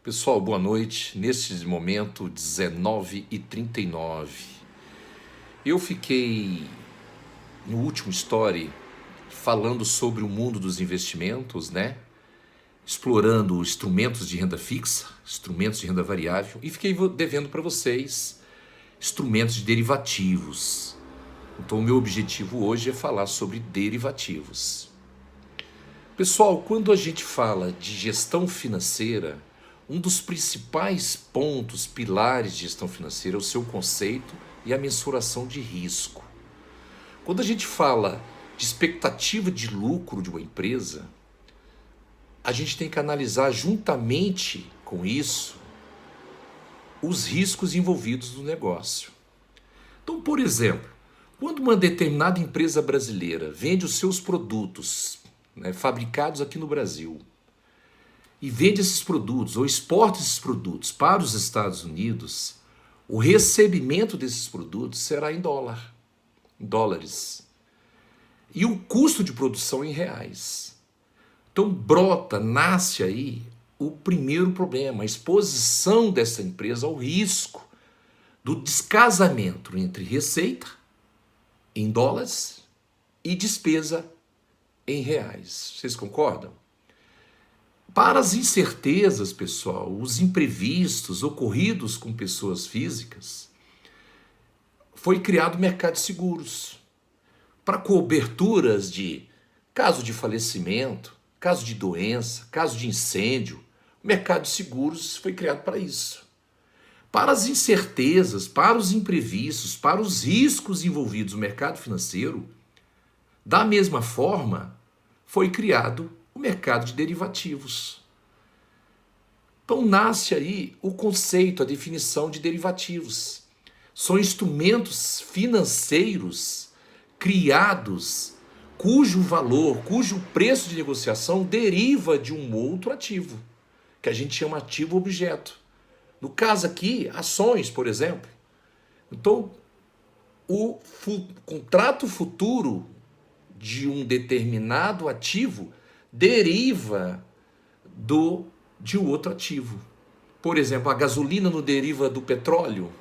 Pessoal, boa noite. Neste momento, 19h39. Eu fiquei no último story falando sobre o mundo dos investimentos, né? Explorando instrumentos de renda fixa, instrumentos de renda variável e fiquei devendo para vocês instrumentos de derivativos. Então, o meu objetivo hoje é falar sobre derivativos. Pessoal, quando a gente fala de gestão financeira, um dos principais pontos, pilares de gestão financeira é o seu conceito e a mensuração de risco. Quando a gente fala de expectativa de lucro de uma empresa, a gente tem que analisar juntamente com isso os riscos envolvidos no negócio. Então, por exemplo, quando uma determinada empresa brasileira vende os seus produtos, fabricados aqui no Brasil, e vende esses produtos ou exporta esses produtos para os Estados Unidos, o recebimento desses produtos será em dólares. E o custo de produção em reais. Então nasce aí o primeiro problema, a exposição dessa empresa ao risco do descasamento entre receita em dólares e despesa em reais. Vocês concordam? Para as incertezas, pessoal, os imprevistos ocorridos com pessoas físicas, foi criado o mercado de seguros para coberturas de caso de falecimento, caso de doença, caso de incêndio. O mercado de seguros foi criado para isso. Para as incertezas, para os imprevistos, para os riscos envolvidos no mercado financeiro, da mesma forma, foi criado o mercado de derivativos. Então nasce aí o conceito, a definição de derivativos. São instrumentos financeiros criados cujo valor, cujo preço de negociação deriva de um outro ativo, que a gente chama ativo objeto. No caso aqui, ações, por exemplo. Então, o contrato futuro de um determinado ativo deriva de um outro ativo. Por exemplo, a gasolina não deriva do petróleo.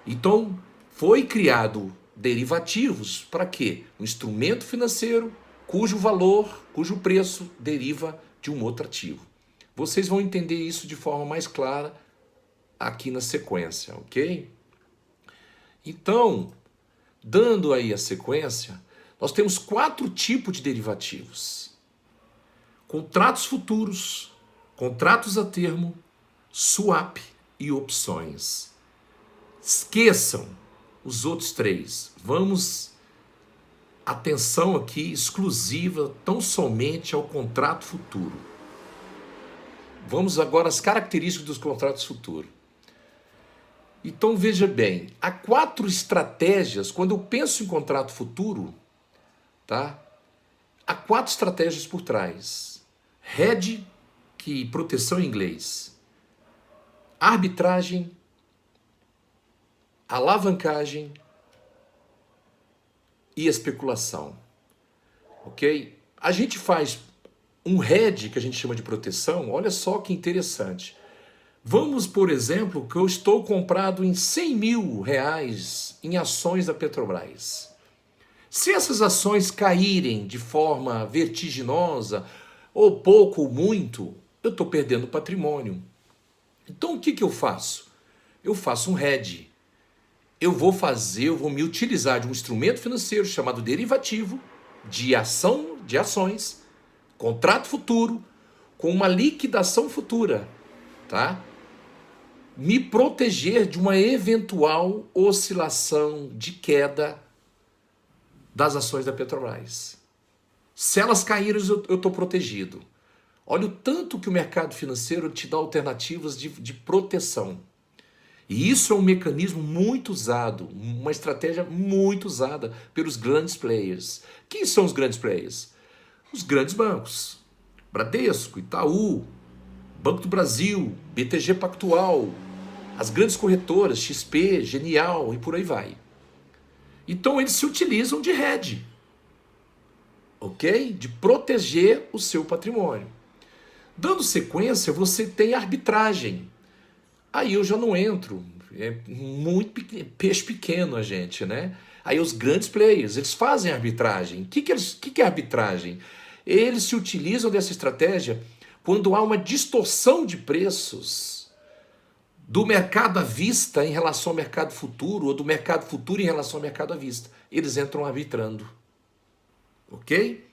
Então, foi criado derivativos para quê? Um instrumento financeiro cujo valor, cujo preço deriva de um outro ativo. Vocês vão entender isso de forma mais clara aqui na sequência, ok? Então, dando aí a sequência, nós temos 4 tipos de derivativos: contratos futuros, contratos a termo, swap e opções. Esqueçam os outros 3. Vamos, atenção aqui exclusiva tão somente ao contrato futuro. Vamos agora às características dos contratos futuros. Então veja bem, há 4 estratégias, quando eu penso em contrato futuro, tá? Há 4 estratégias por trás. Hedge, que proteção em inglês. Arbitragem, alavancagem e especulação. Ok? A gente faz um hedge, que a gente chama de proteção, olha só que interessante. Vamos, por exemplo, que eu estou comprado em 100 mil reais em ações da Petrobras. Se essas ações caírem de forma vertiginosa, ou pouco ou muito, eu estou perdendo patrimônio. Então o que eu faço? Eu faço um hedge. Eu vou me utilizar de um instrumento financeiro chamado derivativo de ações, contrato futuro, com uma liquidação futura, tá? Me proteger de uma eventual oscilação de queda das ações da Petrobras. Se elas caírem, eu estou protegido. Olha o tanto que o mercado financeiro te dá alternativas de proteção. E isso é um mecanismo muito usado, uma estratégia muito usada pelos grandes players. Quem são os grandes players? Os grandes bancos. Bradesco, Itaú, Banco do Brasil, BTG Pactual, as grandes corretoras, XP, Genial e por aí vai. Então eles se utilizam de hedge, ok? De proteger o seu patrimônio. Dando sequência, você tem arbitragem. Aí eu já não entro, é muito peixe pequeno a gente, né? Aí os grandes players, eles fazem arbitragem. O que é arbitragem? Eles se utilizam dessa estratégia quando há uma distorção de preços do mercado à vista em relação ao mercado futuro, ou do mercado futuro em relação ao mercado à vista. Eles entram arbitrando. Ok?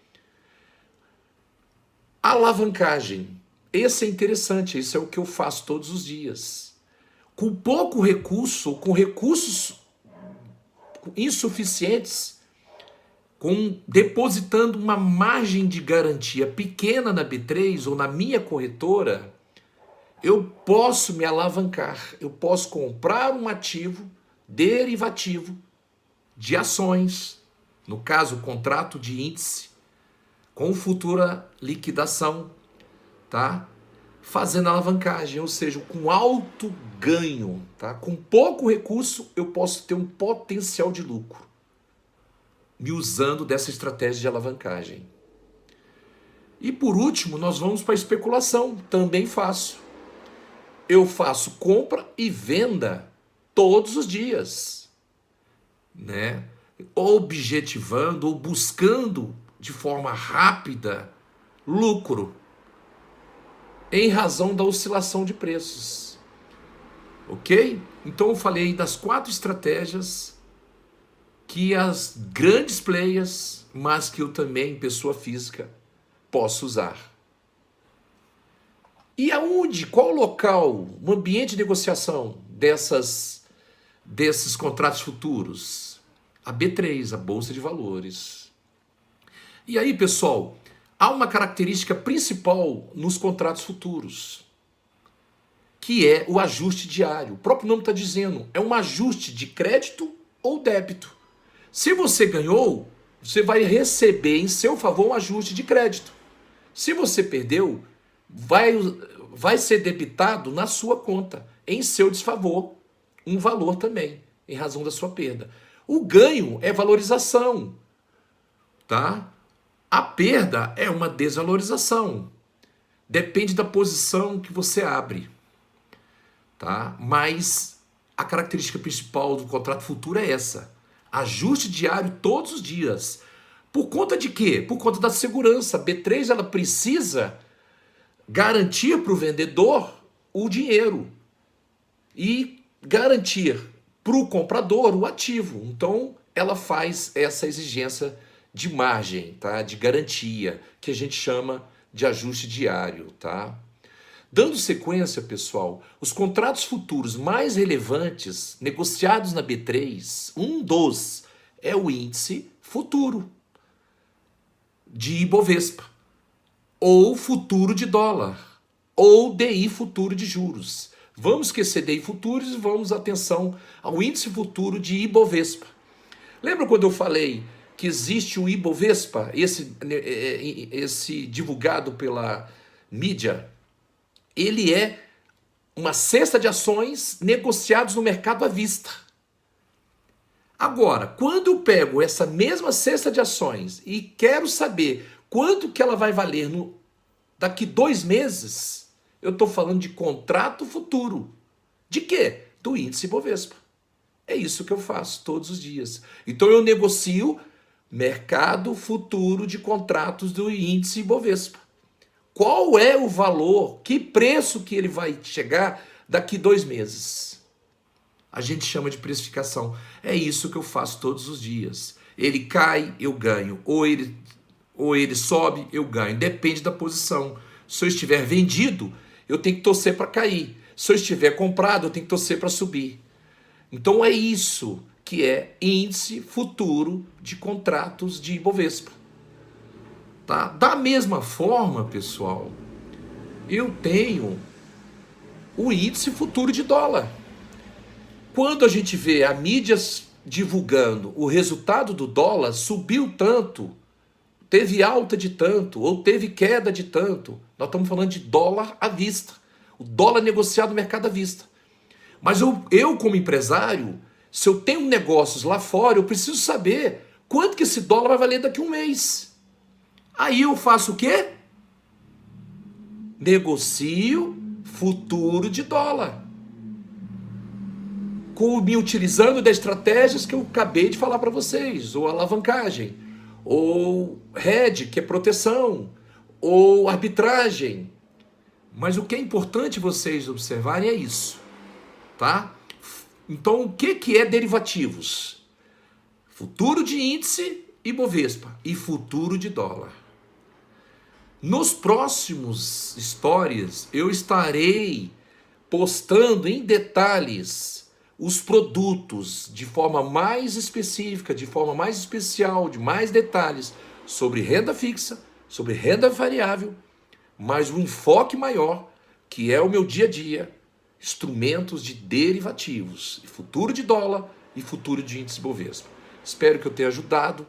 Alavancagem. Esse é interessante, esse é o que eu faço todos os dias. Com pouco recurso, ou com recursos insuficientes, depositando uma margem de garantia pequena na B3 ou na minha corretora, eu posso me alavancar, eu posso comprar um ativo derivativo de ações, no caso, contrato de índice, com futura liquidação, tá? Fazendo alavancagem, ou seja, com alto ganho, tá? Com pouco recurso, eu posso ter um potencial de lucro, me usando dessa estratégia de alavancagem. E por último, nós vamos para a especulação, também faço. Eu faço compra e venda todos os dias, né? Objetivando ou buscando de forma rápida lucro em razão da oscilação de preços. Ok? Então eu falei das 4 estratégias que as grandes players, mas que eu também, pessoa física, posso usar. E aonde, qual o local, o ambiente de negociação desses contratos futuros? A B3, a Bolsa de Valores. E aí, pessoal, há uma característica principal nos contratos futuros, que é o ajuste diário. O próprio nome está dizendo, é um ajuste de crédito ou débito. Se você ganhou, você vai receber em seu favor um ajuste de crédito. Se você perdeu, vai ser debitado na sua conta, em seu desfavor, um valor também, em razão da sua perda. O ganho é valorização, tá? A perda é uma desvalorização. Depende da posição que você abre, tá? Mas a característica principal do contrato futuro é essa: ajuste diário todos os dias. Por conta de quê? Por conta da segurança. A B3 ela precisa garantir para o vendedor o dinheiro e garantir para o comprador o ativo. Então, ela faz essa exigência de margem, tá? De garantia, que a gente chama de ajuste diário, tá? Dando sequência, pessoal, os contratos futuros mais relevantes negociados na B3, um dos é o índice futuro de Ibovespa, ou futuro de dólar, ou DI futuro de juros. Vamos esquecer DI futuros e vamos atenção ao índice futuro de Ibovespa. Lembra quando eu falei que existe o Ibovespa, esse divulgado pela mídia? Ele é uma cesta de ações negociados no mercado à vista. Agora, quando eu pego essa mesma cesta de ações e quero saber quanto que ela vai valer daqui 2 meses, eu estou falando de contrato futuro. De quê? Do índice Ibovespa. É isso que eu faço todos os dias. Então eu negocio mercado futuro de contratos do índice Ibovespa. Qual é o valor, que preço que ele vai chegar daqui 2 meses? A gente chama de precificação. É isso que eu faço todos os dias. Ele cai, eu ganho. Ou ele sobe, eu ganho. Depende da posição. Se eu estiver vendido, eu tenho que torcer para cair. Se eu estiver comprado, eu tenho que torcer para subir. Então é isso que é índice futuro de contratos de Ibovespa. Tá? Da mesma forma, pessoal, eu tenho o índice futuro de dólar. Quando a gente vê a mídia divulgando o resultado do dólar subiu tanto, teve alta de tanto, ou teve queda de tanto, nós estamos falando de dólar à vista. O dólar negociado no mercado à vista. Mas eu como empresário, se eu tenho negócios lá fora, eu preciso saber quanto que esse dólar vai valer daqui a 1 mês. Aí eu faço o quê? negocio futuro de dólar, me utilizando das estratégias que eu acabei de falar para vocês, ou alavancagem, ou hedge, que é proteção, ou arbitragem. Mas o que é importante vocês observarem é isso, tá? Então, o que é derivativos? Futuro de índice e Bovespa, e futuro de dólar. Nos próximos stories, eu estarei postando em detalhes os produtos de forma mais específica, de forma mais especial, de mais detalhes sobre renda fixa, sobre renda variável, mas um enfoque maior, que é o meu dia a dia, instrumentos de derivativos, futuro de dólar e futuro de índice Bovespa. Espero que eu tenha ajudado.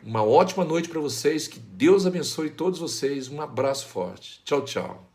Uma ótima noite para vocês, que Deus abençoe todos vocês. Um abraço forte. Tchau, tchau.